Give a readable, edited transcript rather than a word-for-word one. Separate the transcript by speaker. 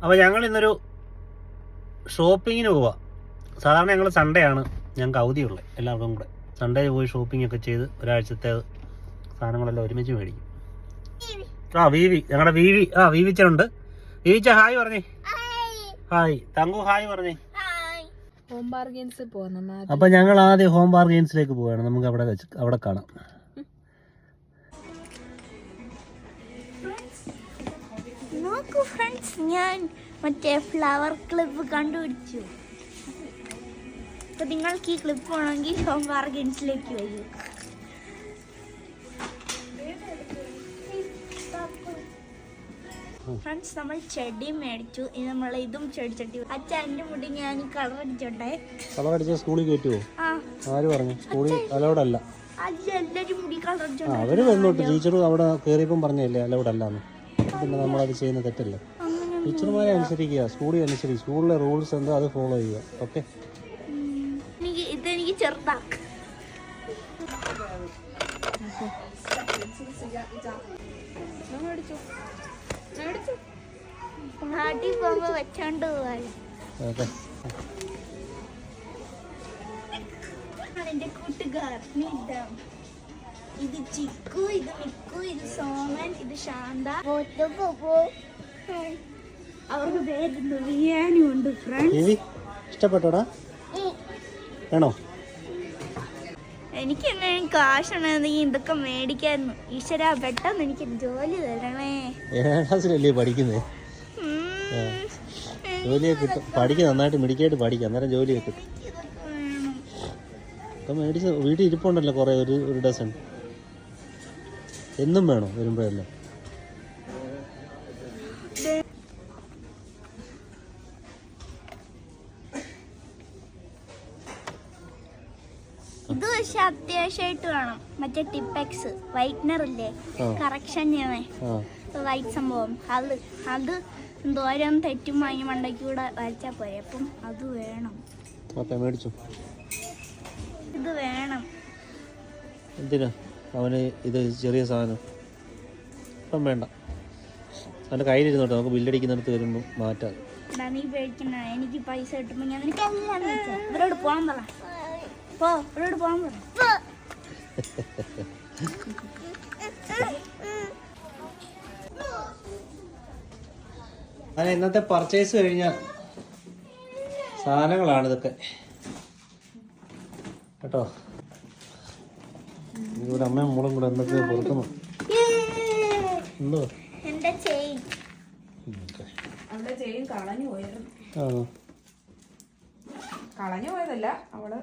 Speaker 1: അപ്പോൾ ഞങ്ങൾ ഇന്നൊരു ഷോപ്പിങ്ങിന് പോവാം. സാധാരണ ഞങ്ങൾ സൺഡേ ആണ് ഞങ്ങൾക്ക് അവധിയുള്ളത്, എല്ലാവർക്കും കൂടെ സൺഡേ പോയി ഷോപ്പിംഗ് ഒക്കെ ചെയ്ത് ഒരാഴ്ചത്തെ സാധനങ്ങളെല്ലാം ഒരുമിച്ച് മേടിക്കും. ഞങ്ങളുടെ വീവിച്ചുണ്ട്. വീവിച്ച ഹായ് പറഞ്ഞേ. ഹായ് തങ്കു ഹായ് പറഞ്ഞേ.
Speaker 2: ഹോം ബാർഗെയിൻസ് പോവാം.
Speaker 1: അപ്പൊ ഞങ്ങൾ ആദ്യം ഹോം ബാർഗെയിൻസിലേക്ക് പോവാണ്. നമുക്ക് അവിടെ കാണാം.
Speaker 3: നോക്കൂ ഫ്രണ്ട്സ്, ഞാൻ മറ്റേ ഫ്ലവർ ക്ലിപ്പ് കണ്ടുപിടിച്ചു. അപ്പൊ നിങ്ങൾക്ക് ഈ ക്ലിപ്പ് വേണമെങ്കിൽ ഹോം ബാർഗെയിൻസിലേക്ക് വരൂ. ഫ്രണ്ട്സ്, നമ്മൾ ചെടി മേടിച്ചു. ഇനി നമ്മൾ ഇതും ചെടി ചട്ടി. അച്ഛൻ എൻ്റെ മുടി ഞാൻ കളർ അടിച്ചോട്ടെ.
Speaker 1: കളർ അടിച്ച സ്കൂളിൽ കയറ്റുമോ? ആര് പറഞ്ഞു? സ്കൂളിൽ അലൗഡ് അല്ല.
Speaker 3: എല്ലാവരും മുടി കളർ അടിച്ചോട്ടെ.
Speaker 1: അവര് വന്നോട്ട്. ടീച്ചർ അവിടെ കയറിയപ്പം പറഞ്ഞല്ലേ അലൗഡ് അല്ലാന്ന്. പിന്നെ നമ്മളത് ചെയ്യുന്ന തെറ്റല്ലേ. ടീച്ചർമാരെ അനുസരിക്കുക, സ്കൂളിൽ അനുസരിക്കുക. സ്കൂളിലെ റൂൾസ് എന്താ അത് ഫോളോ ചെയ്യുക. ഓക്കെ.
Speaker 3: ഇതെനിക്ക് ചെറുതാക്ക്. നാട്ടിൽ പോകുമ്പോ വെച്ചോണ്ട് പോവാൻ. എന്റെ കൂട്ടുകാർ ഇത് ചിക്കു, ഇത് മിക്കു, ഇത് സോമൻ, ഇത് ശാന്ത. അവർക്ക് പേരുണ്ട്, റിയാനും ഉണ്ട്. ഫ്രണ്ട്സ്
Speaker 1: ഇഷ്ടപ്പെട്ടോടാ? വേണോ?
Speaker 3: എനിക്ക് എങ്ങനെ കാശുണ്ടെങ്കിൽ ഇതൊക്കെ മേടിക്കായിരുന്നു. ഈശ്വര, പെട്ടെന്ന് എനിക്ക് ജോലി തരണേ.
Speaker 1: 7ാം ക്ലാസ്സിലല്ലേ പഠിക്കുന്നത്? ജോലിയൊക്കെ കിട്ടും. പഠിക്കുക, നന്നായിട്ട് മിടിക്കായിട്ട് പഠിക്കുക, അന്നേരം ജോലിയൊക്കെ കിട്ടും. ഇപ്പം മേടിച്ച് വീട്ടിൽ ഇരിപ്പുണ്ടല്ലോ കുറേ, ഒരു ഡസൺ. എന്നും വേണോ വരുമ്പോഴല്ലേ?
Speaker 3: ഇത് പക്ഷെ അത്യാവശ്യമായിട്ട് വേണം. മറ്റേ ടിപ്പെക്സ് വൈറ്റ്നർ ഇല്ലേ, കറക്ഷൻ വൈറ്റ് സംഭവം, അത് എന്തോരം തെറ്റും അതിന് മണ്ടയ്ക്ക് കൂടെ വരച്ചാൽ പോരെ. അപ്പം അത് വേണം.
Speaker 1: മേടിച്ചു.
Speaker 3: ഇത് വേണം.
Speaker 1: എന്തിനാ അവന് ഇത് ചെറിയ സാധനം? ഇപ്പം വേണ്ട, അവൻ്റെ കയ്യിലിരുന്നോട്ടെ. നമുക്ക് ബില്ലടിക്കുന്നിടത്ത് വരുമ്പോൾ മാറ്റാം.
Speaker 3: നീ പേടിക്കണ, എനിക്ക് പൈസ കിട്ടുമ്പോൾ ഞാൻ നിനക്ക് എല്ലാം ഇവരോട് പോകാൻ പറ. ഇവരോട് പോകാൻ പറ.
Speaker 1: അങ്ങനെ ഇന്നത്തെ പർച്ചേസ് കഴിഞ്ഞ സാധനങ്ങളാണ് ഇതൊക്കെ കേട്ടോ. ഇവിടെ അമ്മയും മോളും കൂടെ എന്തൊക്കെ പുറത്തുന്നു. എന്തോ
Speaker 3: എന്റെ ചെയിൻ
Speaker 2: കളഞ്ഞു പോയായിരുന്നു. കളഞ്ഞു പോയതല്ല, അവള്